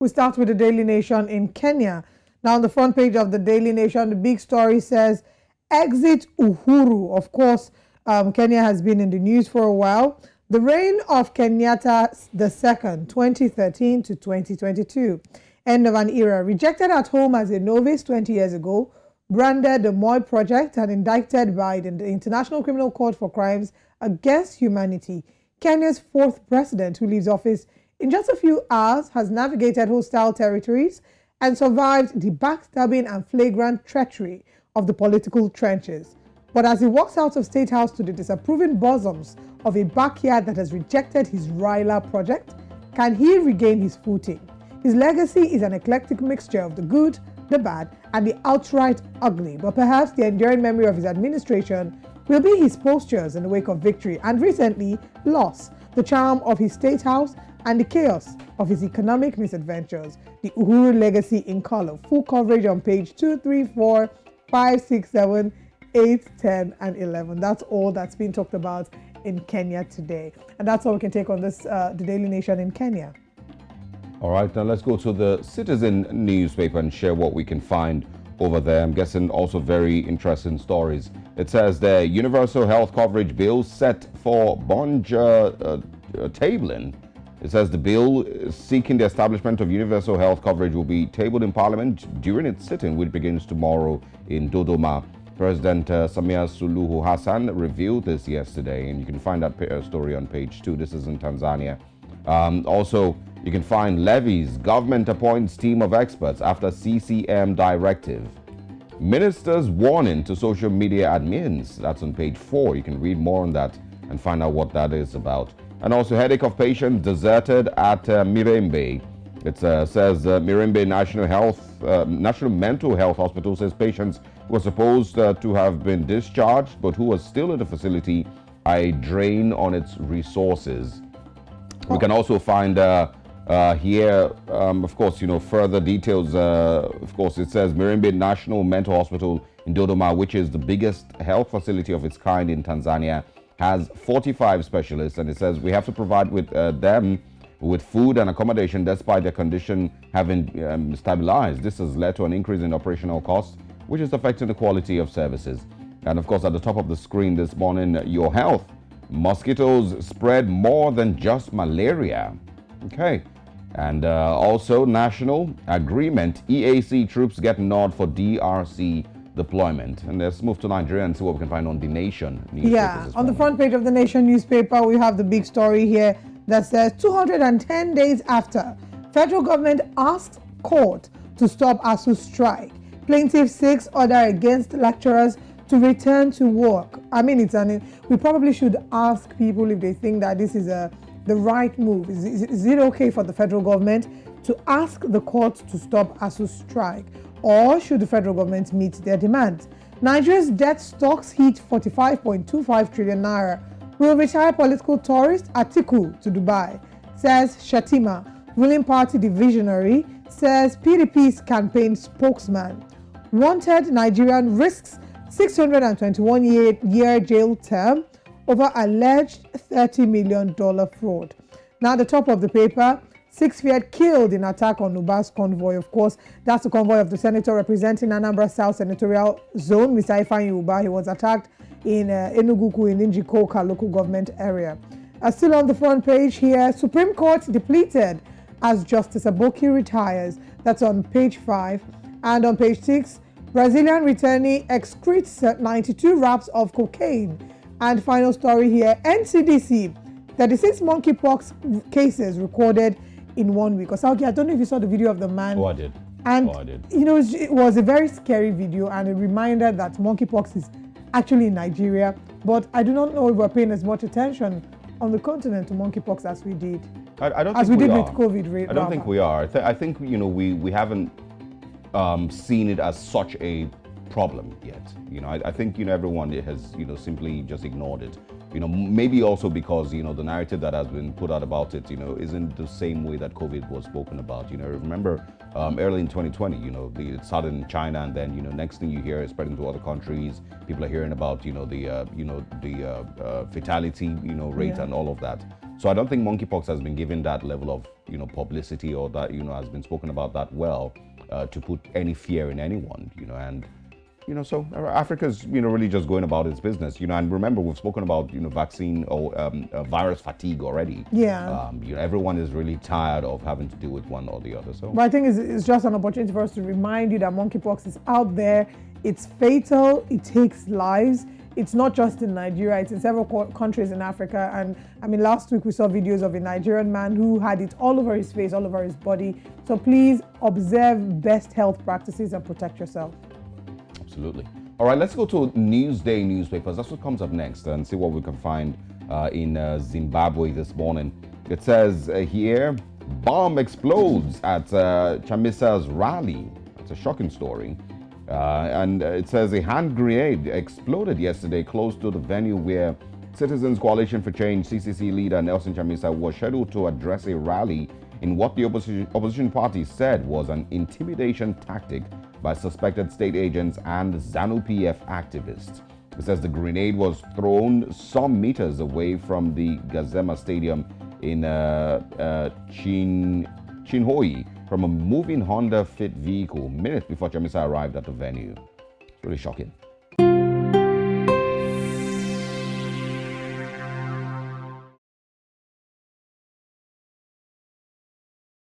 We start with the Daily Nation in Kenya. Now, on the front page of the Daily Nation, the big story says, exit Uhuru. Of course, Kenya has been in the news for a while. The reign of Kenyatta II, 2013 to 2022. End of an era. Rejected at home as a novice 20 years ago, branded the Moi Project and indicted by the International Criminal Court for crimes against humanity. Kenya's fourth president, who leaves office in just a few hours, has navigated hostile territories and survived the backstabbing and flagrant treachery of the political trenches. But as he walks out of State House to the disapproving bosoms of a backyard that has rejected his Raila project, can he regain his footing? His legacy is an eclectic mixture of the good, the bad, and the outright ugly, but perhaps the enduring memory of his administration will be his postures in the wake of victory and recently loss, the charm of his State House, and the chaos of his economic misadventures. The Uhuru legacy in color. Full coverage on page 2, 3, 4, 5, 6, 7, 8, 10, and 11. That's all that's been talked about in Kenya today. And that's all we can take on this, the Daily Nation in Kenya. All right, now let's go to the Citizen newspaper and share what we can find over there. I'm guessing also very interesting stories. It says the universal health coverage bill set for Bunge tabling. It says the bill seeking the establishment of universal health coverage will be tabled in Parliament during its sitting, which begins tomorrow in Dodoma. President Samia Suluhu Hassan revealed this yesterday, and you can find that story on page 2. This is in Tanzania. Also, you can find levies. Government appoints team of experts after CCM directive. Ministers warning to social media admins. That's on page 4. You can read more on that and find out what that is about. And also, headache of patient deserted at Mirembe. It says Mirembe National Mental Health Hospital says patients who were supposed to have been discharged but who are still in the facility are a drain on its resources. We can also find here, of course, further details. Of course, it says Mirembe National Mental Hospital in Dodoma, which is the biggest health facility of its kind in Tanzania, has 45 specialists, and it says we have to provide with them with food and accommodation despite their condition having stabilized. This has led to an increase in operational costs, which is affecting the quality of services. And of course, at the top of the screen this morning, your health. Mosquitoes spread more than just malaria. Okay. And also national agreement. EAC troops get nod for DRC deployment. And let's move to Nigeria and see what we can find on The Nation newspaper. Yeah, on the front page of The Nation newspaper, we have the big story here that says 210 days after, federal government asks court to stop ASU strike. Plaintiff seeks order against lecturers to return to work. I mean, we probably should ask people if they think that this is the right move. Is it okay for the federal government to ask the court to stop ASU strike? Or should the federal government meet their demands? Nigeria's debt stocks hit 45.25 trillion naira. Will retire political tourist Atiku to Dubai, says Shatima. Ruling party divisionary says PDP's campaign spokesman. Wanted Nigerian risks 621-year jail term over alleged $30 million fraud. Now, the top of the paper, 6 feared killed in attack on Uba's convoy. Of course, that's the convoy of the senator representing Anambra South Senatorial Zone, Mr. Ifeanyi Uba. He was attacked in Enugu in Njikoka local government area. Still on the front page here, Supreme Court depleted as Justice Aboki retires. That's on page 5. And on page 6, Brazilian returnee excretes 92 wraps of cocaine. And final story here, NCDC, 36 monkeypox cases recorded in 1 week. Osauki, I don't know if you saw the video of the man. Oh, I did. And, it was a very scary video and a reminder that monkeypox is actually in Nigeria. But I do not know if we're paying as much attention on the continent to monkeypox as we did. I don't think we did are. with COVID. I don't think we are. I think, we haven't seen it as such a problem yet. I think, everyone has, simply just ignored it. Maybe also because, the narrative that has been put out about it, isn't the same way that COVID was spoken about. Remember early in 2020, it started in China, and then, next thing you hear is spreading to other countries. People are hearing about, the fatality, rate and all of that. So I don't think monkeypox has been given that level of, publicity, or that, has been spoken about that well, to put any fear in anyone, and so Africa's, really just going about its business, and remember, we've spoken about, vaccine or virus fatigue already. Yeah. Everyone is really tired of having to deal with one or the other. So, but I think it's just an opportunity for us to remind you that monkeypox is out there. It's fatal. It takes lives. It's not just in Nigeria. It's in several countries in Africa. And I mean, last week we saw videos of a Nigerian man who had it all over his face, all over his body. So please observe best health practices and protect yourself. Absolutely. All right, let's go to Newsday newspapers. That's what comes up next, and see what we can find in Zimbabwe this morning. It says here, bomb explodes at Chamisa's rally. It's a shocking story. And it says a hand grenade exploded yesterday close to the venue where Citizens Coalition for Change CCC leader Nelson Chamisa was scheduled to address a rally in what the opposition party said was an intimidation tactic by suspected state agents and ZANU-PF activists. It says the grenade was thrown some meters away from the Gazema Stadium in Chinhoyi from a moving Honda Fit vehicle minutes before Chamisa arrived at the venue. It's really shocking.